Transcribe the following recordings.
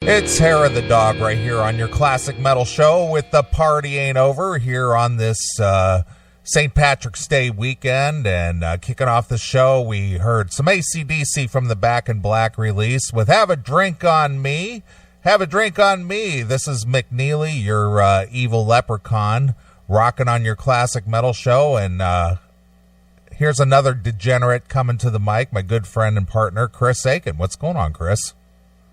It's Hair of the Dog right here on your Classic Metal Show with The Party Ain't Over here on this St. Patrick's Day weekend. And kicking off the show, we heard some AC/DC from the Back in Black release with Have a Drink on Me. Have a Drink on Me. This is McNeely, your evil leprechaun, rocking on your Classic Metal Show. And here's another degenerate coming to the mic, my good friend and partner, Chris Aiken. What's going on, Chris?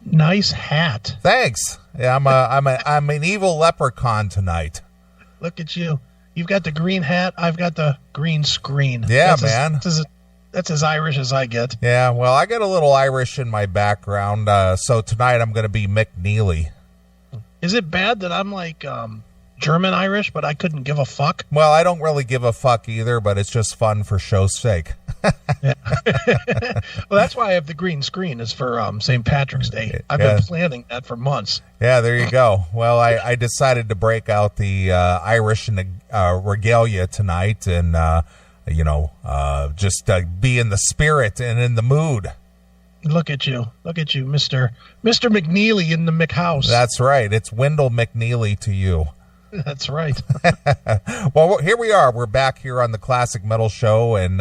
Nice hat. Thanks. Yeah, I'm an evil leprechaun tonight. Look at you. You've got the green hat. I've got the green screen. Yeah, man. That's as Irish as I get. Yeah, well, I get a little Irish in my background, so tonight I'm going to be McNeely. Is it bad that I'm like German Irish, but I couldn't give a fuck? Well, I don't really give a fuck either, but it's just fun for show's sake. Well, that's why I have the green screen is for St. Patrick's Day. I've been planning that for months. Yeah, there you go. Well, I decided to break out the Irish and regalia tonight and, just be in the spirit and in the mood. Look at you, Mr. McNeely in the McHouse. That's right. It's Wendell McNeely to you. That's right. Well, here we are. We're back here on the Classic Metal Show and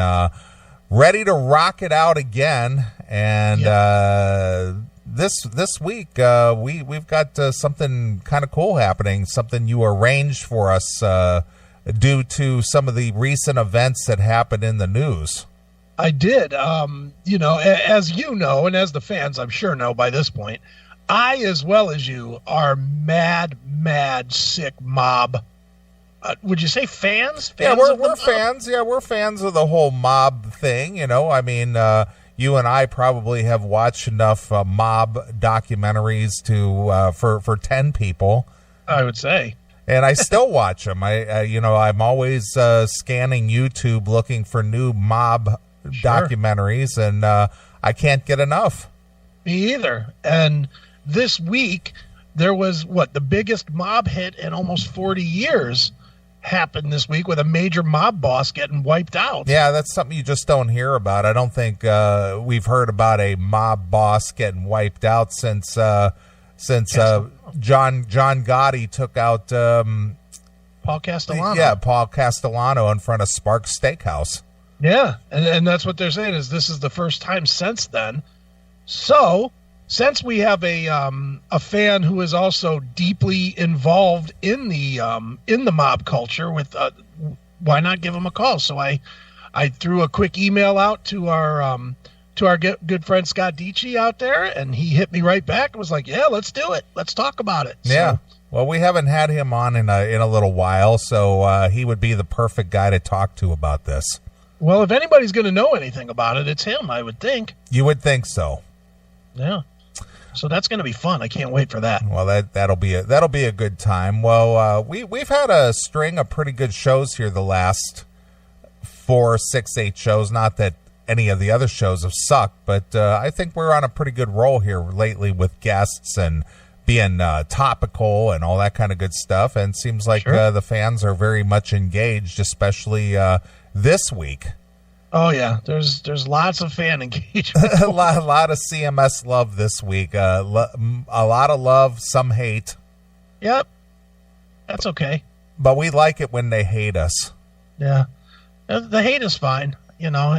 ready to rock it out again. And this week we've got something kind of cool happening. Something you arranged for us due to some of the recent events that happened in the news. I did. As you know, and as the fans I'm sure know by this point, I, as well as you, are mad, sick mob. Would you say fans? Yeah, we're fans. Yeah, we're fans of the whole mob thing. You know, I mean, you and I probably have watched enough mob documentaries for 10 people. I would say. And I still watch them. I'm always scanning YouTube looking for new mob documentaries, and I can't get enough. Me either. And this week, there was the biggest mob hit in almost 40 years happened this week with a major mob boss getting wiped out. Yeah, that's something you just don't hear about. I don't think we've heard about a mob boss getting wiped out since John Gotti took out Paul Castellano. Yeah, Paul Castellano in front of Sparks Steakhouse. Yeah, and that's what they're saying is this is the first time since then. So, since we have a fan who is also deeply involved in the mob culture, why not give him a call? So I threw a quick email out to our good friend Scott Dietschy out there, and he hit me right back and was like, "Yeah, let's do it. Let's talk about it." Yeah. Well, we haven't had him on in a little while, so he would be the perfect guy to talk to about this. Well, if anybody's going to know anything about it, it's him, I would think. You would think so. Yeah. So that's going to be fun. I can't wait for that. Well, that'll be a good time. Well, we've had a string of pretty good shows here the last 4, 6, 8 shows. Not that any of the other shows have sucked, but I think we're on a pretty good roll here lately with guests and being topical and all that kind of good stuff. And it seems like the fans are very much engaged, especially this week. Oh yeah, there's lots of fan engagement. a lot of CMS love this week. A lot of love, some hate. Yep, that's okay. But we like it when they hate us. Yeah, the hate is fine. You know,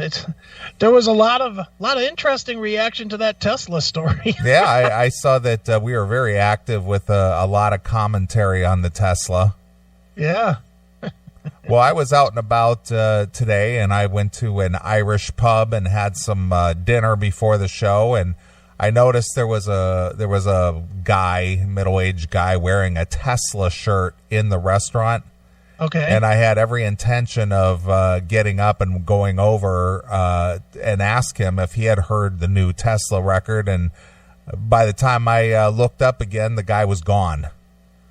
there was a lot of interesting reaction to that Tesla story. Yeah, I saw that we were very active with a lot of commentary on the Tesla. Yeah. Well, I was out and about today, and I went to an Irish pub and had some dinner before the show, and I noticed there was a guy, middle-aged guy, wearing a Tesla shirt in the restaurant. Okay. And I had every intention of getting up and going over and ask him if he had heard the new Tesla record, and by the time I looked up again, the guy was gone.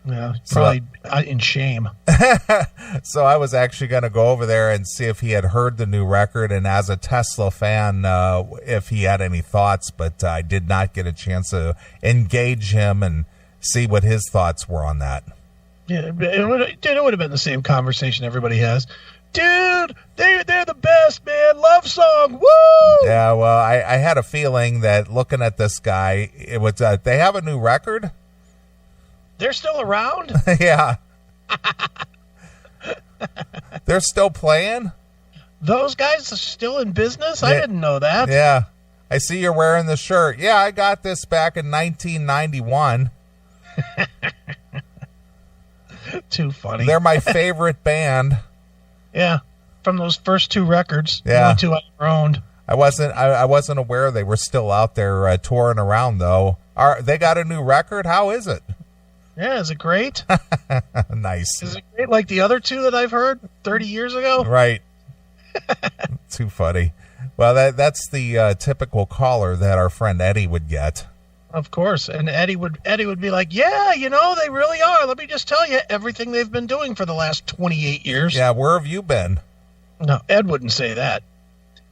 Yeah, probably in shame. So I was actually going to go over there and see if he had heard the new record, and as a Tesla fan, if he had any thoughts, but I did not get a chance to engage him and see what his thoughts were on that. Yeah, it would have been the same conversation everybody has. dude, they're the best, man. Love song, woo! Yeah, well, I had a feeling that looking at this guy, it was. They have a new record. They're still around? Yeah. They're still playing? Those guys are still in business? I didn't know that. Yeah. I see you're wearing the shirt. Yeah, I got this back in 1991. Too funny. They're my favorite band. Yeah, from those first two records. Yeah. The only two I ever owned. I wasn't aware they were still out there touring around, though. They got a new record? How is it? Yeah, is it great? Nice. Is it great like the other two that I've heard 30 years ago? Right. Too funny. Well, that's the typical caller that our friend Eddie would get. Of course. And Eddie would be like, yeah, they really are. Let me just tell you everything they've been doing for the last 28 years. Yeah, where have you been? No, Ed wouldn't say that.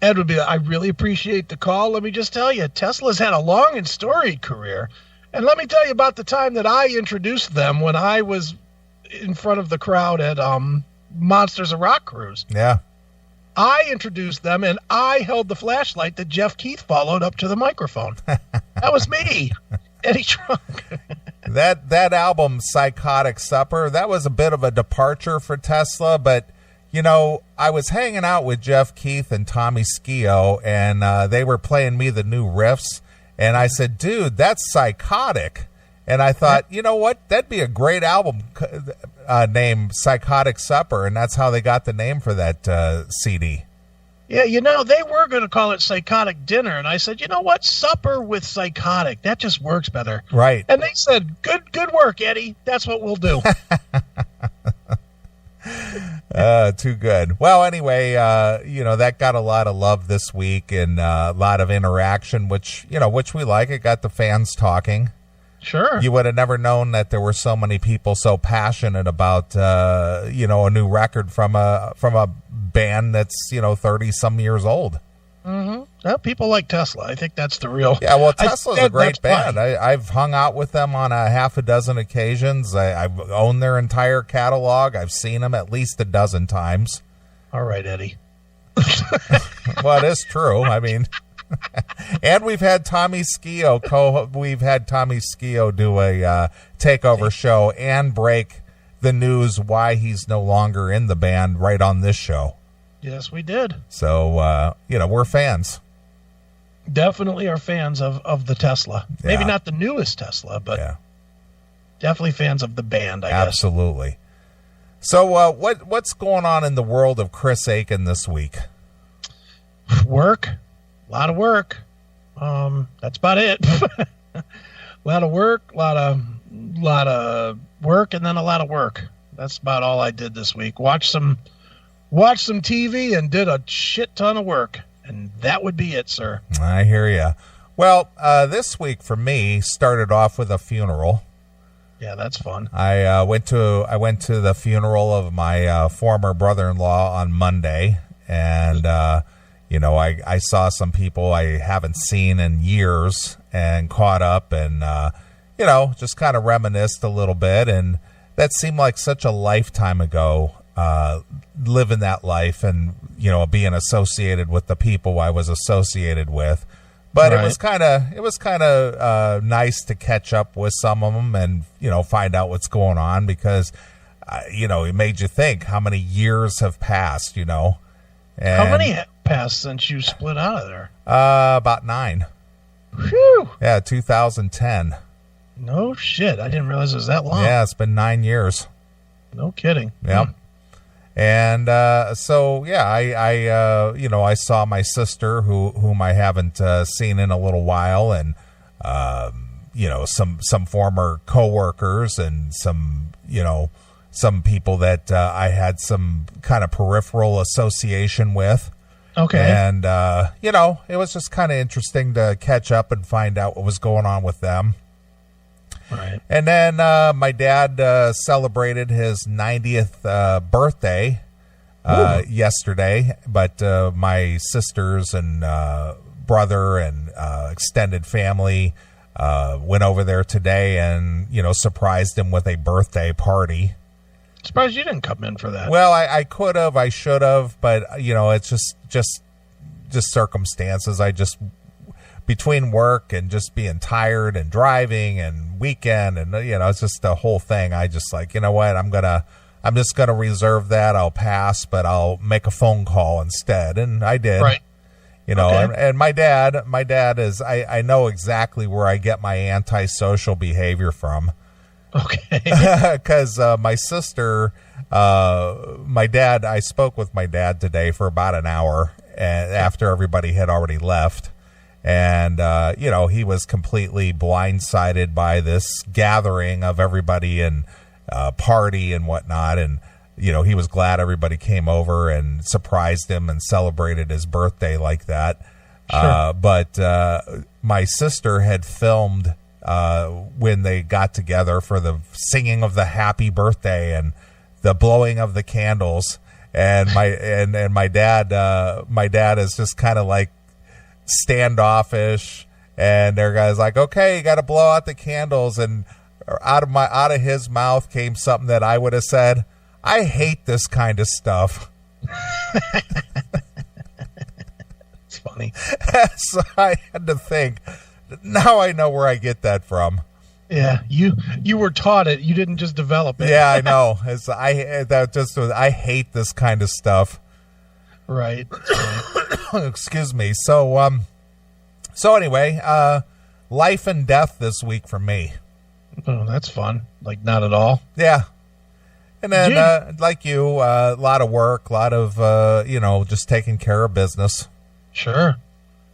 Ed would be like, I really appreciate the call. Let me just tell you, Tesla's had a long and storied career. And let me tell you about the time that I introduced them when I was in front of the crowd at Monsters of Rock Cruise. Yeah. I introduced them, and I held the flashlight that Jeff Keith followed up to the microphone. That was me, Eddie Trunk. That album, Psychotic Supper, that was a bit of a departure for Tesla, but, I was hanging out with Jeff Keith and Tommy Skio, and they were playing me the new riffs, and I said, dude, that's psychotic. And I thought, you know what? That'd be a great album name, Psychotic Supper. And that's how they got the name for that CD. Yeah, they were going to call it Psychotic Dinner. And I said, you know what? Supper with Psychotic. That just works better. Right. And they said, good work, Eddie. That's what we'll do. Too good. Well, anyway, that got a lot of love this week and a lot of interaction, which we like. It got the fans talking. Sure. You would have never known that there were so many people so passionate about, a new record from a band that's, 30 some years old. Mm-hmm. Well, people like Tesla. I think that's the real. Yeah, well, Tesla's a great band. I've hung out with them on a half a dozen occasions. I've owned their entire catalog. I've seen them at least a dozen times. All right, Eddie. Well, it is true. I mean, and we've had Tommy Skio do a takeover show and break the news why he's no longer in the band right on this show. Yes, we did. So, we're fans. Definitely are fans of the Tesla. Yeah. Maybe not the newest Tesla, but definitely fans of the band, I guess. Absolutely. So what's going on in the world of Chris Aiken this week? Work. A lot of work. That's about it. A lot of work, a lot of work, and then a lot of work. That's about all I did this week. Watched some TV and did a shit ton of work, and that would be it, sir. I hear you. Well, this week for me started off with a funeral. Yeah, that's fun. I went to the funeral of my former brother-in-law on Monday, and I saw some people I haven't seen in years and caught up and just kind of reminisced a little bit, and that seemed like such a lifetime ago. Living that life and being associated with the people I was associated with, but right. it was kind of nice to catch up with some of them and find out what's going on, because it made you think how many years have passed. And how many have passed since you split out of there? About 9. Whew. Yeah, 2010. No shit, I didn't realize it was that long. Yeah, it's been 9 years. No kidding. Yep. And I saw my sister, whom I haven't seen in a little while, and some former coworkers and some people that I had some kind of peripheral association with. Okay. And it was just kind of interesting to catch up and find out what was going on with them. Right. And then my dad celebrated his 90th birthday yesterday, but my sisters and brother and extended family went over there today and surprised him with a birthday party. Surprised you didn't come in for that. Well, I could have, I should have, but it's just circumstances. I just, between work and just being tired and driving and weekend and it's just the whole thing. I just like, you know what, I'm just gonna reserve that. I'll pass, but I'll make a phone call instead, and I did. Right. Okay. And my dad is, I know exactly where I get my antisocial behavior from. Okay. Because my sister, I spoke with my dad today for about an hour, and after everybody had already left, and he was completely blindsided by this gathering of everybody and party and whatnot, and he was glad everybody came over and surprised him and celebrated his birthday like that. Sure. But my sister had filmed when they got together for the singing of the happy birthday and the blowing of the candles, and my dad is just kind of like standoffish, and their guy's like, okay, you got to blow out the candles, and out of his mouth came something that I would have said, I hate this kind of stuff. It's funny. So I had to think, now I know where I get that from. Yeah, you were taught it. You didn't just develop it. Yeah, I know. I hate this kind of stuff. Right. Excuse me. So anyway, life and death this week for me. Oh, that's fun. Like, not at all. Yeah. And then, like you, a lot of work, a lot of, just taking care of business. Sure.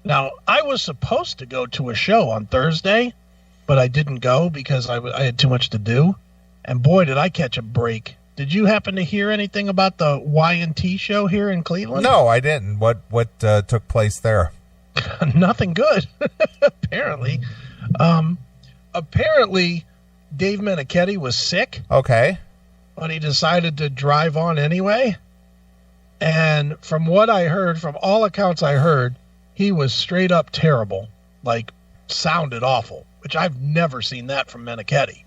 Now, I was supposed to go to a show on Thursday, but I didn't go because I had too much to do. And boy, did I catch a break. Did you happen to hear anything about the Y&T show here in Cleveland? No, I didn't. What took place there? Nothing good, apparently. Apparently, Dave Meniketti was sick. Okay. But he decided to drive on anyway. And from what I heard, from all accounts I heard, he was straight up terrible. Like, sounded awful, which I've never seen that from Meniketti.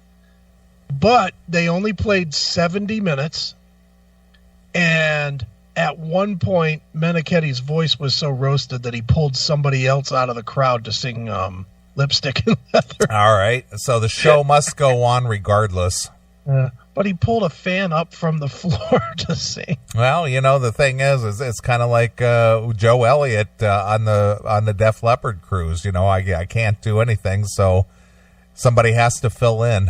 But they only played 70 minutes. And at one point, Meniketti's voice was so roasted that he pulled somebody else out of the crowd to sing Lipstick and Leather. All right. So the show must go on regardless. But he pulled a fan up from the floor to sing. Well, the thing is it's kind of like Joe Elliott on the Def Leppard cruise. I can't do anything, so somebody has to fill in.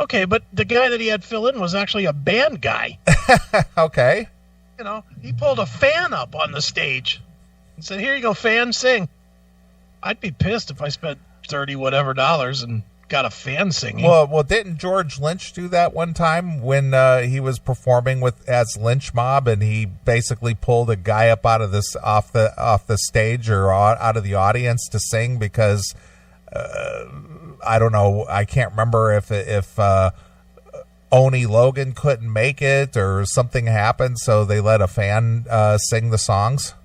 Okay, but the guy that he had fill in was actually a band guy. Okay. He pulled a fan up on the stage and said, "Here you go, fan, sing." I'd be pissed if I spent $30 whatever and got a fan singing. Well, didn't George Lynch do that one time when he was performing as Lynch Mob, and he basically pulled a guy up out of this off the stage or out of the audience to sing because I don't know, I can't remember if Oni Logan couldn't make it or something happened, so they let a fan sing the songs.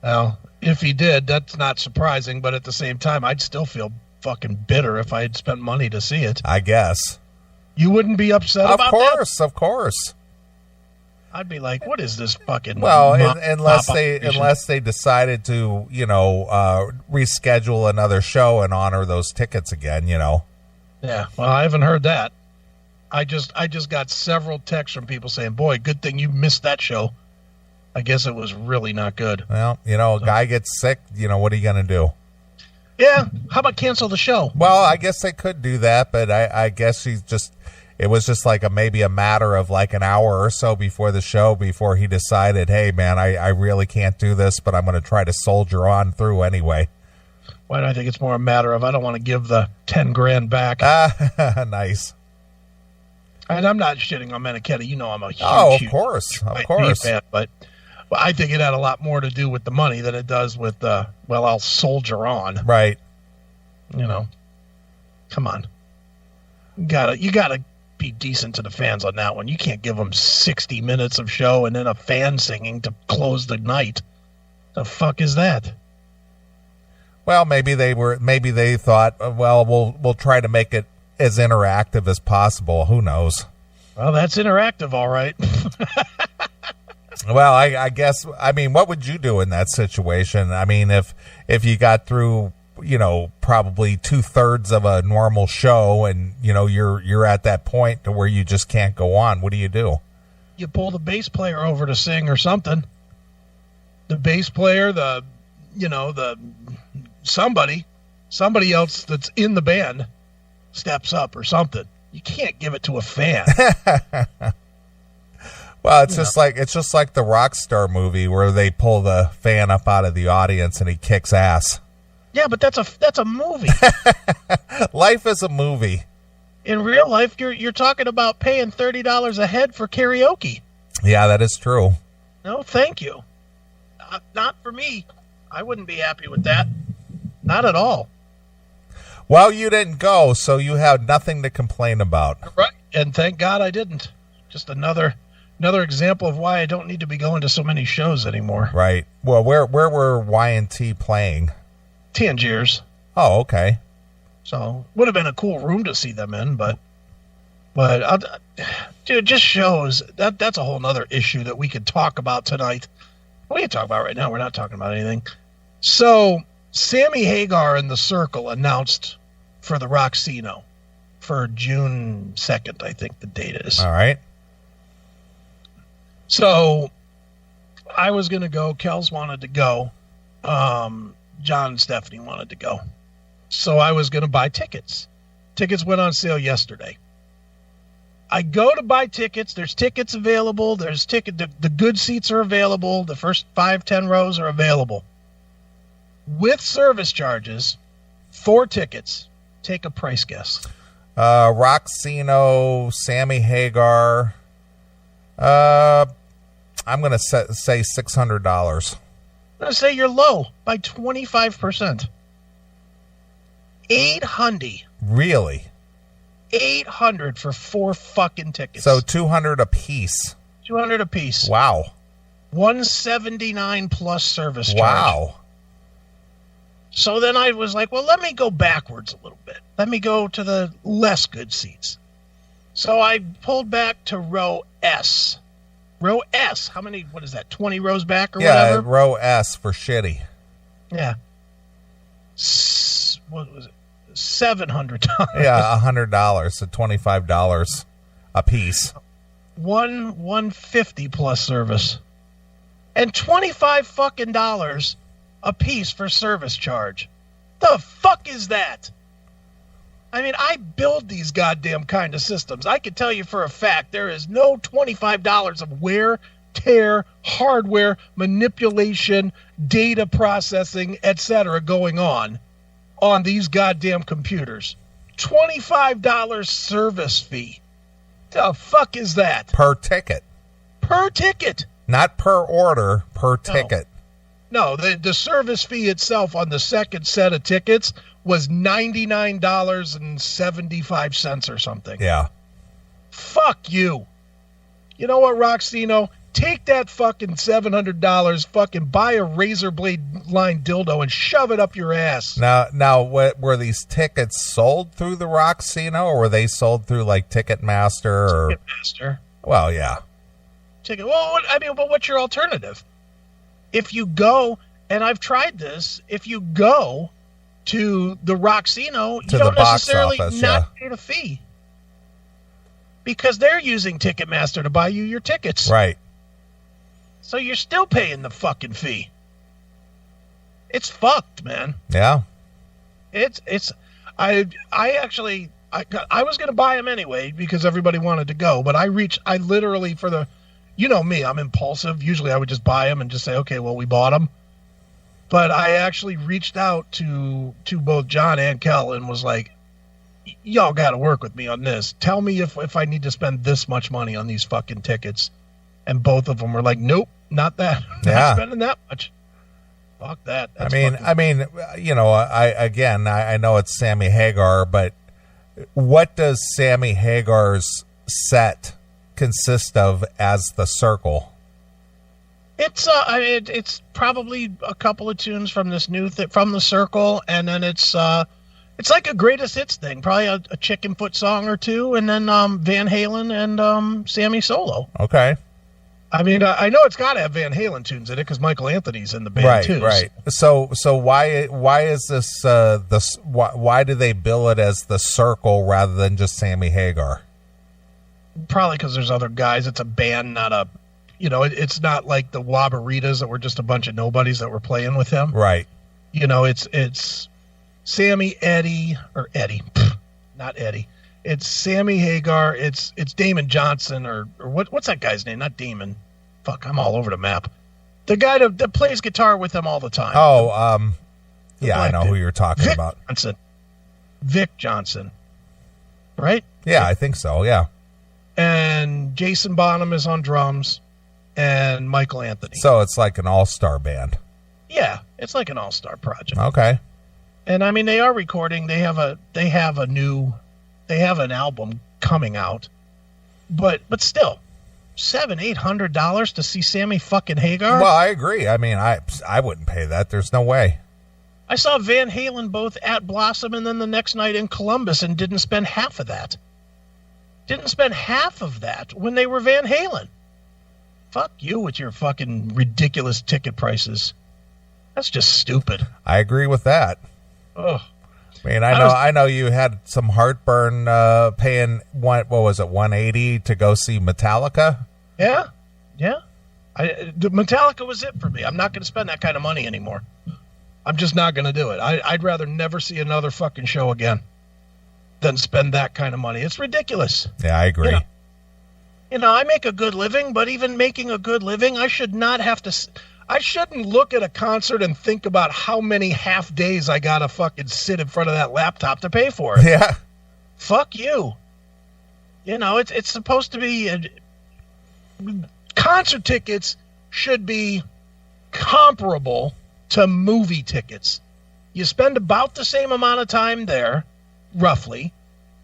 Well, if he did, that's not surprising, but at the same time, I'd still feel fucking bitter if I had spent money to see it. I guess. You wouldn't be upset about that? Of course. I'd be like, what is this fucking... Well, unless they decided to, reschedule another show and honor those tickets again, Yeah, well, I haven't heard that. I just got several texts from people saying, boy, good thing you missed that show. I guess it was really not good. Well, a guy gets sick, what are you going to do? Yeah, how about cancel the show? Well, I guess they could do that, but I guess it was just like maybe a matter of like an hour or so before the show before he decided, hey, man, I really can't do this, but I'm going to try to soldier on through anyway. Why do I think it's more a matter of I don't want to give the $10,000 back? Nice. And I'm not shitting on Meniketti. I'm a huge, of course. fan, but I think it had a lot more to do with the money than it does with I'll soldier on. Right. Come on. You gotta be decent to the fans on that one. You can't give them 60 minutes of show and then a fan singing to close the night. The fuck is that? Well, maybe they thought, well, we'll try to make it as interactive as possible. Who knows? Well, that's interactive, all right. Well, I guess, I mean, what would you do in that situation? I mean, if you got through, probably 2/3 of a normal show and, you're at that point to where you just can't go on, what do you do? You pull the bass player over to sing or something. The bass player, somebody else that's in the band steps up or something. You can't give it to a fan. Well, it's just like the Rockstar movie where they pull the fan up out of the audience and he kicks ass. Yeah, but that's a movie. Life is a movie. In real life, you're talking about paying $30 a head for karaoke. Yeah, that is true. No, thank you. Not for me. I wouldn't be happy with that. Not at all. Well, you didn't go, so you have nothing to complain about. Right, and thank God I didn't. Just another example of why I don't need to be going to so many shows anymore. Right. Well, where were Y&T playing? Tangiers. Oh, okay. So would have been a cool room to see them in, but dude, just shows that's a whole nother issue that we could talk about tonight. What are you talking about right now? We're not talking about anything. So Sammy Hagar and the Circle announced for the Roxino for June 2nd, I think the date is. All right. So I was going to go. Kels wanted to go. John and Stephanie wanted to go. So I was going to buy tickets. Tickets went on sale yesterday. I go to buy tickets. There's tickets available. The good seats are available. The first 5-10 rows are available. With service charges, 4 tickets. Take a price guess. Roxino, Sammy Hagar. I'm going to say $600. I'm going to say you're low by 25%. 800. Really? 800 for 4 fucking tickets. So 200 a piece. 200 a piece. Wow. 179 plus service charge. Wow. So then I was like, well, let me go backwards a little bit. Let me go to the less good seats. So I pulled back to row S. Row S. How many? What is that? 20 rows back or whatever? Yeah, row S for shitty. Yeah. What was it? $700. Yeah, $100. So $25 a piece. $150 plus service, and $25 fucking dollars a piece for service charge. The fuck is that? I mean, I build these goddamn kind of systems. I can tell you for a fact there is no $25 of wear, tear, hardware, manipulation, data processing, etc. going on these goddamn computers. $25 service fee. The fuck is that? Per ticket. Per ticket. Not per order, per ticket. No, the service fee itself on the second set of tickets was $99.75 or something. Yeah. Fuck you. You know what, Roxino? Take that fucking $700, fucking buy a razor blade line dildo and shove it up your ass. Now, were these tickets sold through the Roxino, or were they sold through like Ticketmaster? Ticketmaster. Well, yeah. Well, I mean, but what's your alternative? If you go, and I've tried this, if you go to the Roxino, you don't necessarily pay the fee. Because they're using Ticketmaster to buy you your tickets. Right. So you're still paying the fucking fee. It's fucked, man. Yeah. I was going to buy them anyway because everybody wanted to go, but I literally for the, you know me, I'm impulsive. Usually I would just buy them and just say, okay, well, we bought them. But I actually reached out to both John and Kel and was like, y'all got to work with me on this. Tell me if I need to spend this much money on these fucking tickets. And both of them were like, nope, not that. Not spending that much. Fuck that. That's I mean, you know, I know it's Sammy Hagar, but what does Sammy Hagar's set consist of as the Circle? It's probably a couple of tunes from this new from the Circle, and then it's It's like a greatest hits thing, probably a Chicken Foot song or two, and then Van Halen and Sammy solo. Okay. I mean, I know it's got to have Van Halen tunes in it because Michael Anthony's in the band too. Right. So why is this why do they bill it as the Circle rather than just Sammy Hagar? Probably because there's other guys. It's a band, not a, it's not like the Wabaritas that were just a bunch of nobodies that were playing with him. Right. It's Sammy, not Eddie. It's Sammy Hagar. It's Damon Johnson or what's that guy's name? Not Damon. Fuck, I'm all over the map. The guy that plays guitar with him all the time. Oh, yeah, I know who you're talking about. Vic Johnson. Right? Yeah, I think so, yeah. And Jason Bonham is on drums and Michael Anthony. So it's like an all-star band. Yeah, it's like an all-star project. Okay. And I mean, they are recording. They have an album coming out, but still, $700-800 to see Sammy fucking Hagar. Well, I agree. I mean, I wouldn't pay that. There's no way. I saw Van Halen both at Blossom and then the next night in Columbus and didn't spend half of that. Didn't spend half of that when they were Van Halen. Fuck you with your fucking ridiculous ticket prices. That's just stupid. I agree with that. Ugh. I mean, I know you had some heartburn paying what was it, $180 to go see Metallica? Yeah. Metallica was it for me. I'm not going to spend that kind of money anymore. I'm just not going to do it. I'd rather never see another fucking show again than spend that kind of money. It's ridiculous. Yeah, I agree. I make a good living, but even making a good living, I shouldn't look at a concert and think about how many half days I gotta fucking sit in front of that laptop to pay for it. Yeah. Fuck you. It's supposed to be concert tickets should be comparable to movie tickets. You spend about the same amount of time there, roughly,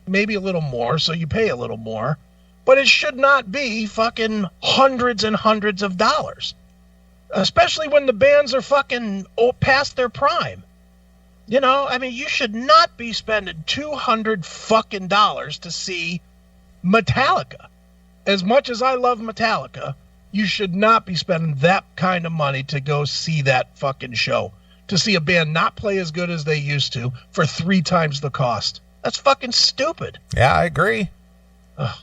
maybe a little more, so you pay a little more, but it should not be fucking hundreds and hundreds of dollars. Especially when the bands are fucking past their prime. You should not be spending $200 fucking dollars to see Metallica. As much as I love Metallica, you should not be spending that kind of money to go see that fucking show. To see a band not play as good as they used to for 3 times the cost. That's fucking stupid. Yeah, I agree. Ugh.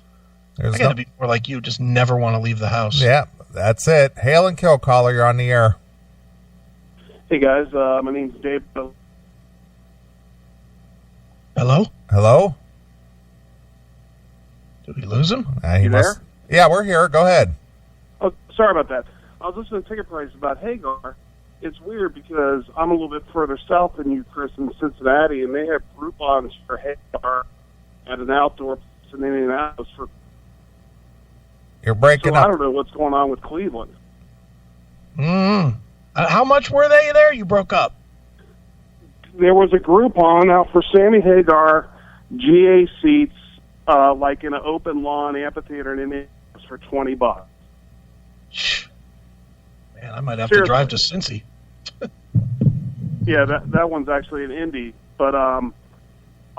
I gotta be more like you, just never want to leave the house. Yeah. That's it. Hail and kill, caller. You're on the air. Hey, guys. My name's Dave. Hello? Hello? Did we lose him? You there? Yeah, we're here. Go ahead. Oh, sorry about that. I was listening to ticket prices about Hagar. It's weird because I'm a little bit further south than you, Chris, in Cincinnati, and they have Groupons for Hagar at an outdoor place in Indianapolis for. You're breaking up. I don't know what's going on with Cleveland. How much were they there? You broke up. There was a Groupon out for Sammy Hagar, GA seats, like in an open lawn amphitheater in Indianapolis for $20. Man, I might have to drive to Cincy. Yeah, that one's actually an Indy. But I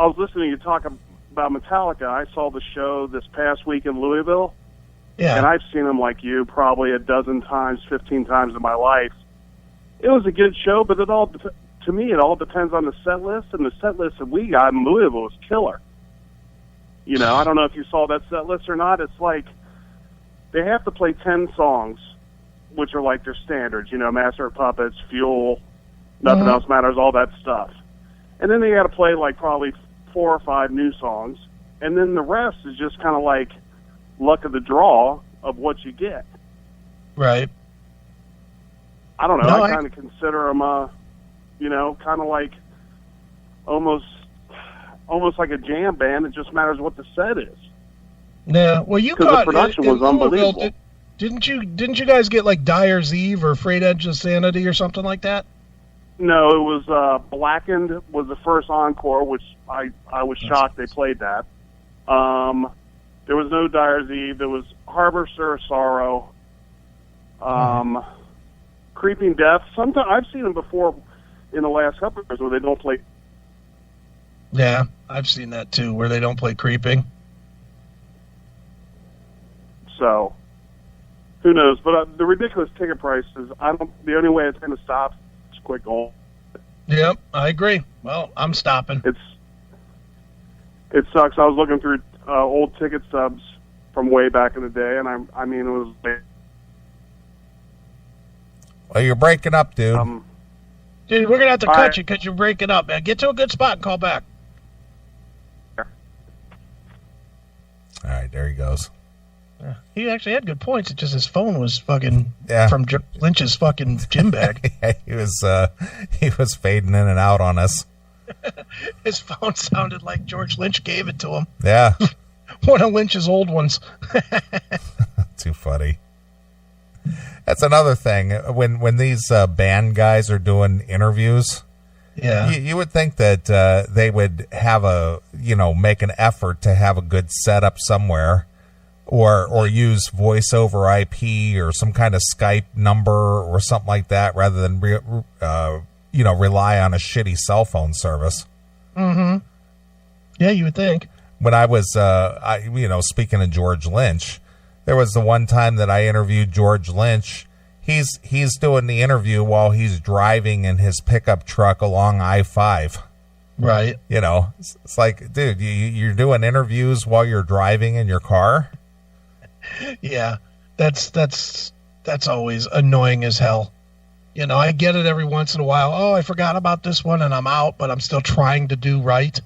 was listening to you talk about Metallica. I saw the show this past week in Louisville. Yeah. And I've seen them like you probably a dozen times, 15 times in my life. It was a good show, but to me, it all depends on the set list, and the set list that we got in Louisville was killer. I don't know if you saw that set list or not. It's like they have to play 10 songs, which are like their standards, Master of Puppets, Fuel, Nothing Else Matters, all that stuff. And then they got to play like probably 4 or 5 new songs, and then the rest is just kind of like luck of the draw of what you get. Right. I don't know. I kind of consider them, kind of like almost like a jam band. It just matters what the set is. Yeah. Well, you got the production was unbelievable. Didn't you guys get like Dyer's Eve or Freight Edge of Sanity or something like that? No, it was Blackened was the first encore, which I was shocked they played that. There was no Dyer's Eve. There was Harvester of Sorrow. Creeping Death. Sometimes I've seen them before in the last couple of years where they don't play. Yeah, I've seen that too, where they don't play creeping. So, who knows? But the ridiculous ticket prices, the only way it's going to stop is quit going. Yep, I agree. Well, I'm stopping. It sucks. I was looking through old ticket stubs from way back in the day, and I mean, it was... Well, you're breaking up, dude. Dude, we're going to have to cut you because you're breaking up, man. Get to a good spot and call back. All right, there he goes. Yeah, he actually had good points. It's just his phone was fucking from Lynch's fucking gym bag. Yeah, he was fading in and out on us. His phone sounded like George Lynch gave it to him. Yeah. One of Lynch's old ones. Too funny. That's another thing. When these band guys are doing interviews, you would think that they would have make an effort to have a good setup somewhere, or use voice over IP or some kind of Skype number or something like that, rather than rely on a shitty cell phone service. Mm-hmm. Yeah, you would think. When I was, speaking of George Lynch, there was the one time that I interviewed George Lynch. He's doing the interview while he's driving in his pickup truck along I-5. Right. It's like, dude, you're doing interviews while you're driving in your car? Yeah, that's always annoying as hell. I get it every once in a while. Oh, I forgot about this one and I'm out, but I'm still trying to do right.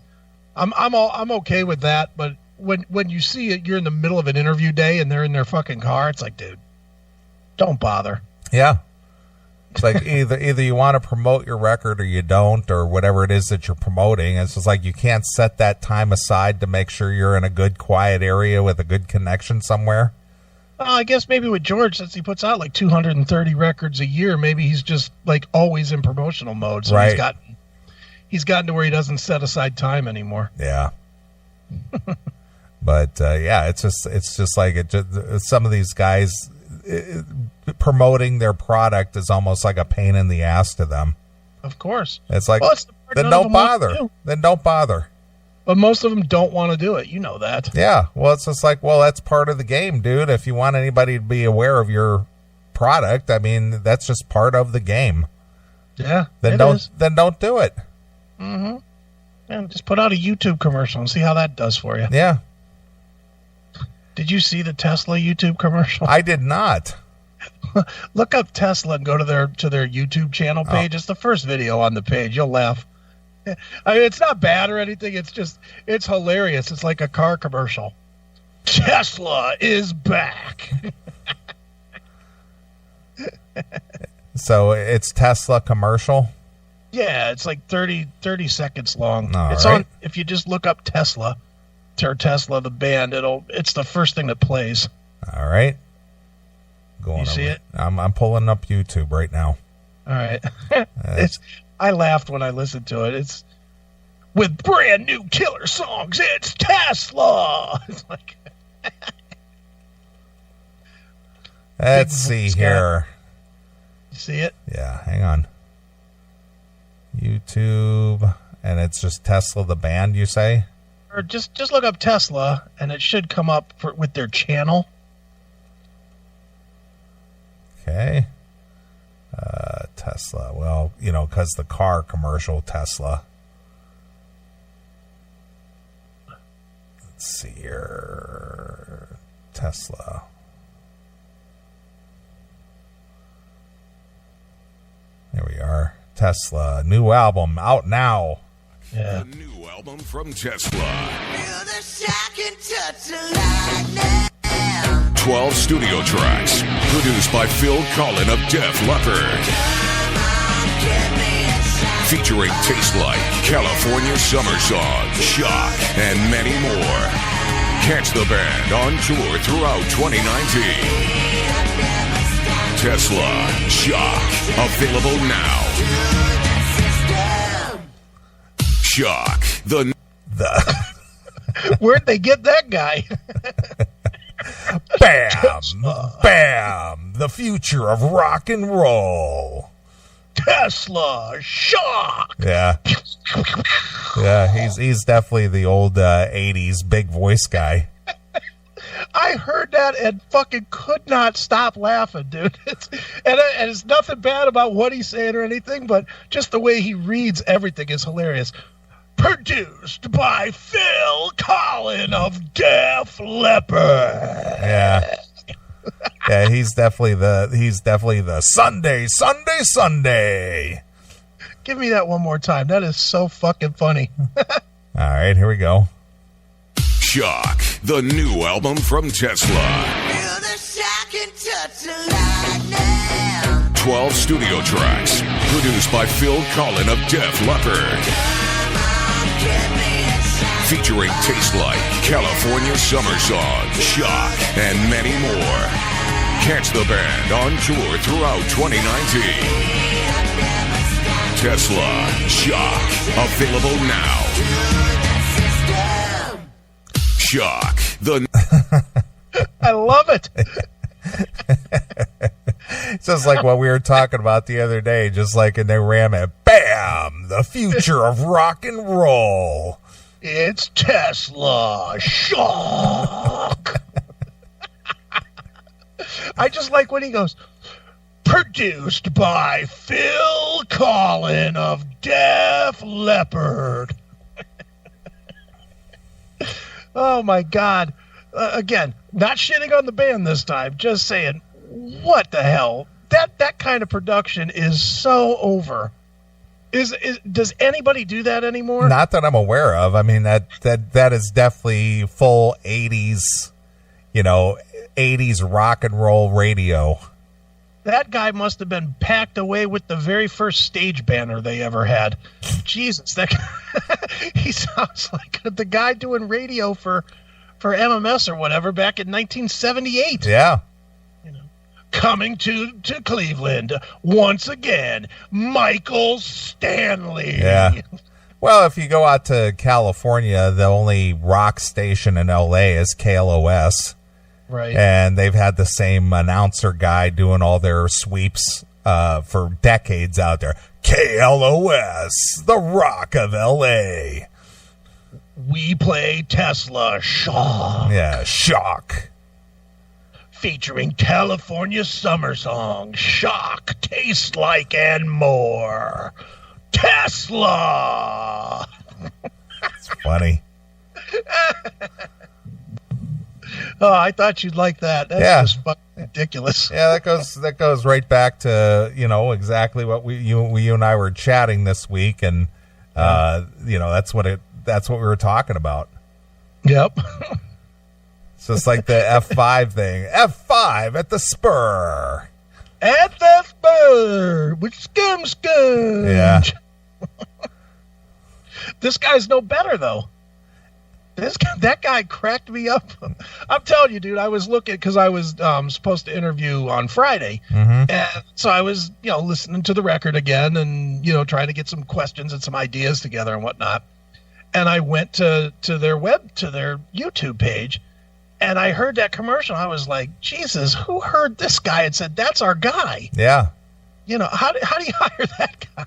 I'm okay with that, but when you see it, you're in the middle of an interview day and they're in their fucking car. It's like, dude, don't bother. Yeah. It's like either you want to promote your record or you don't, or whatever it is that you're promoting. It's just like you can't set that time aside to make sure you're in a good quiet area with a good connection somewhere. I guess maybe with George, since he puts out like 230 records a year, maybe he's just like always in promotional mode. So right. He's gotten to where he doesn't set aside time anymore. Yeah. But it's just like some of these guys promoting their product is almost like a pain in the ass to them. Of course. It's like, then don't bother. Then don't bother. But most of them don't want to do it. You know that. Yeah. Well, it's just like, that's part of the game, dude. If you want anybody to be aware of your product, I mean, that's just part of the game. Yeah. Then don't do it. Mm-hmm. And just put out a YouTube commercial and see how that does for you. Yeah. Did you see the Tesla YouTube commercial? I did not. Look up Tesla and go to their YouTube channel page. It's the first video on the page. You'll laugh. I mean, it's not bad or anything. It's hilarious. It's like a car commercial. Tesla is back. So it's Tesla commercial? Yeah, it's like 30 seconds long. All it's right. on. If you just look up Tesla, or Tesla the band, it's the first thing that plays. All right. You see it? I'm pulling up YouTube right now. All right. I laughed when I listened to it. It's with brand new killer songs. It's Tesla. It's like. Let's see here. You see it? Yeah, hang on. YouTube, and it's just Tesla the band, you say? Or just look up Tesla, and it should come up with their channel. Okay. Tesla. Well, because the car commercial, Tesla. Let's see here. Tesla. There we are. Tesla. New album out now. Yeah. The new album from Tesla. Feel the shock and touch of lightning. 12 studio tracks. Produced by Phil Collin of Def Leppard. Featuring Taste Like, California Summer Song, Shock, and many more. Catch the band on tour throughout 2019. Tesla, Shock, available now. Shock, the Where'd they get that guy? Bam! Bam! The future of rock and roll. Tesla shock. Yeah. Yeah, he's definitely the old 80s big voice guy. I heard that and fucking could not stop laughing, dude. And it's nothing bad about what he's saying or anything, but just the way he reads everything is hilarious. Produced by Phil Collin of Def Leppard. Yeah. Yeah, he's definitely the Sunday. Give me that one more time. That is so fucking funny. All right, here we go. Shock, the new album from Tesla. Feel the shock and touch of lightning. 12 studio tracks, produced by Phil Collin of Def Leppard. Give me a shock. Featuring Taste Like, California Summer Song, Shock, and many more. Catch the band on tour throughout 2019. Tesla, Shock, available now. Shock, the... I love it. It's just like what we were talking about the other day, just like in the Ram it. Bam! The future of rock and roll. It's Tesla shock. I just like when he goes, produced by Phil Collin of Def Leppard. Oh my God. Again, not shitting on the band this time, just saying, what the hell? That kind of production is so over. Does anybody do that anymore? Not that I'm aware of. I mean, that is definitely full 80s, 80s rock and roll radio. That guy must have been packed away with the very first stage banner they ever had. Jesus, that guy, he sounds like the guy doing radio for MMS or whatever back in 1978. Yeah. Coming to Cleveland once again, Michael Stanley. Yeah. Well, if you go out to California, the only rock station in LA is KLOS. Right. And they've had the same announcer guy doing all their sweeps for decades out there. KLOS, the rock of LA. We play Tesla Shock. Yeah, Shock. Featuring California Summer Song, Shock, Taste Like, and more. Tesla! It's funny. Oh, I thought you'd like that. That's just fucking ridiculous. Yeah, that goes right back to, exactly what you and I were chatting this week, and that's what we were talking about. Yep. So it's like the F5 thing. F5 at the Spur. At the Spur with Scum. Yeah. This guy's no better, though. That guy cracked me up. I'm telling you, dude, I was looking because I was supposed to interview on Friday. Mm-hmm. And so I was, listening to the record again and, trying to get some questions and some ideas together and whatnot. And I went to their YouTube page. And I heard that commercial. I was like, Jesus, who heard this guy and said, that's our guy? Yeah. How do you hire that guy?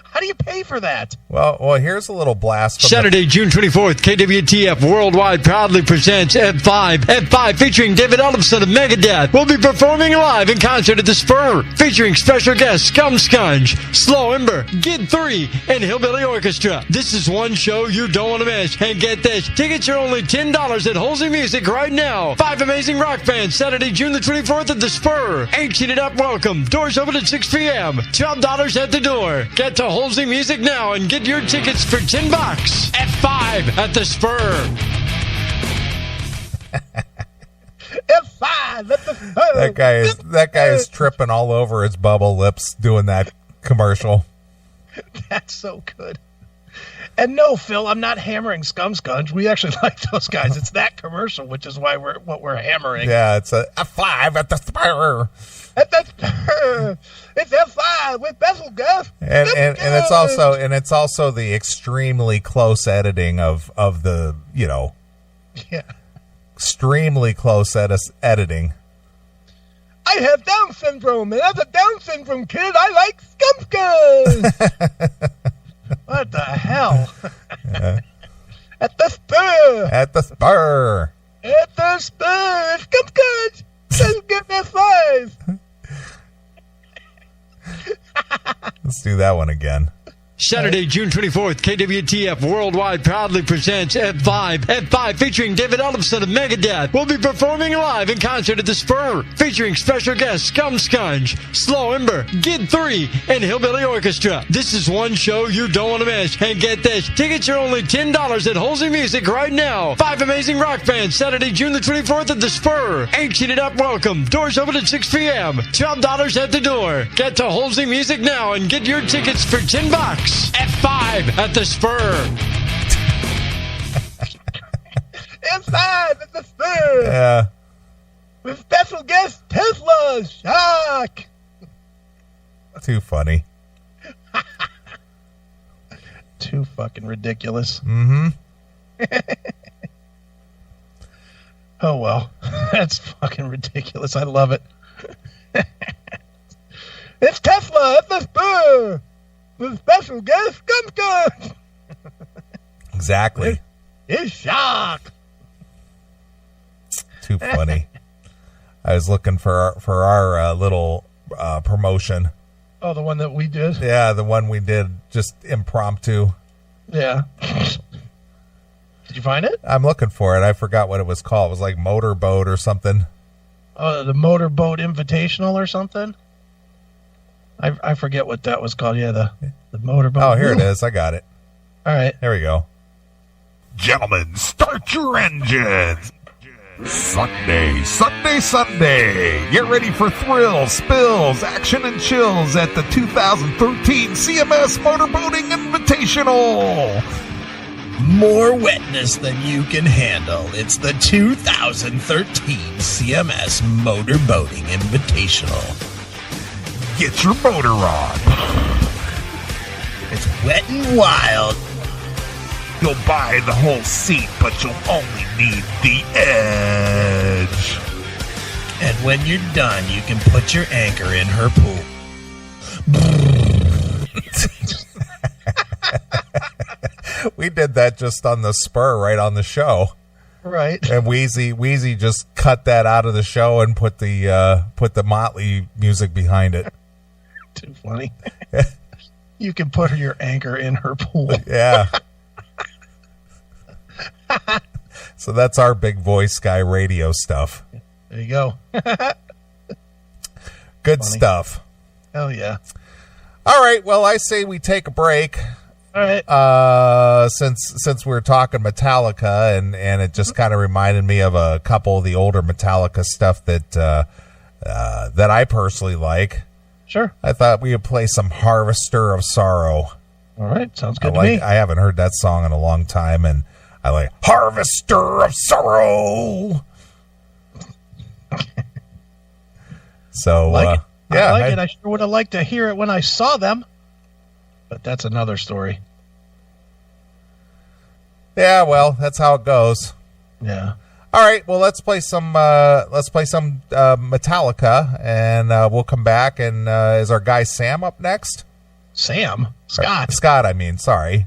How do you pay for that? Well, here's a little blast. Saturday, June 24th, KWTF Worldwide proudly presents F5. F5 featuring David Ellefson of Megadeth will be performing live in concert at the Spur, featuring special guests Scumscunge, Slow Ember, Gid 3, and Hillbilly Orchestra. This is one show you don't want to miss. And get this, tickets are only $10 at Halsey Music right now. 5 amazing rock bands, Saturday, June the 24th at the Spur. 18 and up welcome. Doors open at 6 p.m. $12 at the door. Get to Halsey Music now and get your tickets for $10 F5 at the Spur. F5 at the Spur. That guy is tripping all over his bubble lips doing that commercial. That's so good. And no, Phil, I'm not hammering Scumscunge. We actually like those guys. It's that commercial, which is why we're hammering. Yeah, it's a F5 at the Spur. At the Spur. It's F5 with bezel guff. And it's also the extremely close editing of the extremely close editing. I have Down syndrome, and as a Down syndrome kid, I like Skumpkas. What the hell? At the spur. At the spur. At the spur. Skumpkas. Let's get that 5. Let's do that one again. Saturday, June 24th, KWTF Worldwide proudly presents F5. F5 featuring David Ellefson of Megadeth will be performing live in concert at the Spur, featuring special guests Scum Scunge, Slow Ember, Gid 3, and Hillbilly Orchestra. This is one show you don't want to miss. And get this, tickets are only $10 at Halsey Music right now. 5 amazing rock bands, Saturday, June the 24th at the Spur. 18 and up welcome. Doors open at 6 p.m. $12 at the door. Get to Halsey Music now and get your tickets for $10. F5 at the Spur. F5 at the Spur. Yeah. With special guest Tesla. Shock. Too funny. Too fucking ridiculous. Mm-hmm. Oh, well. That's fucking ridiculous. I love it. It's Tesla at the Spur. With special guest Skumpkas. Exactly. It's Shock. Too funny. I was looking for our little promotion. Oh, the one that we did? Yeah, the one we did just impromptu. Yeah. Did you find it? I'm looking for it. I forgot what it was called. It was like Motorboat or something. The Motorboat Invitational or something? I forget what that was called. Yeah, the Motorboat. Oh, here it is. I got it. All right. There we go. Gentlemen, start your engines. Sunday. Get ready for thrills, spills, action, and chills at the 2013 CMS Motorboating Invitational. More wetness than you can handle. It's the 2013 CMS Motorboating Invitational. Get your motor on. It's wet and wild. You'll buy the whole seat, but you'll only need the edge. And when you're done, you can put your anchor in her pool. We did that just on the Spur, right on the show. Right. And Wheezy just cut that out of the show and put the Motley music behind it. Too funny. You can put your anchor in her pool. Yeah. So that's our big voice guy radio stuff. There you go. Good Funny. stuff. Hell yeah. All right. Well, I say we take a break. All right. Since we're talking Metallica, and it just kind of reminded me of a couple of the older Metallica stuff that I personally like. Sure. I thought we would play some Harvester of Sorrow. All right. Sounds good to me. I haven't heard that song in a long time, and I like Harvester of Sorrow. So, like it. yeah. I like it. I sure would have liked to hear it when I saw them. But that's another story. Yeah, well, that's how it goes. Yeah. All right, well, let's play some Metallica, and we'll come back. And is our guy Sam up next? Sam? Scott? Scott, I mean, sorry.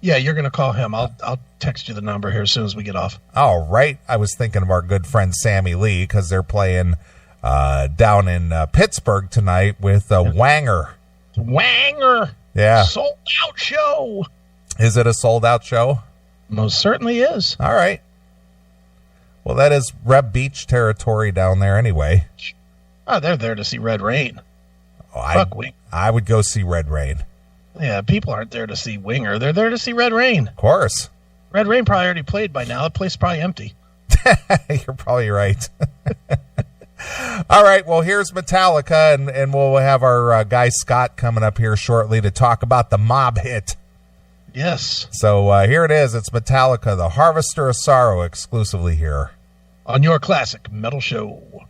Yeah, you're going to call him. I'll text you the number here as soon as we get off. All right. I was thinking of our good friend Sammy Lee, because they're playing down in Pittsburgh tonight with Wanger. Wanger! Yeah. Sold out show! Is it a sold out show? Most certainly is. All right. Well, that is Reb Beach territory down there anyway. Oh, they're there to see Red Rain. Oh, Fuck Wing. I would go see Red Rain. Yeah, people aren't there to see Winger. They're there to see Red Rain. Of course. Red Rain probably already played by now. The place is probably empty. You're probably right. All right, well, here's Metallica, and we'll have our guy Scott coming up here shortly to talk about the mob hit. Yes. So here it is. It's Metallica, the Harvester of Sorrow, exclusively here on your classic metal show.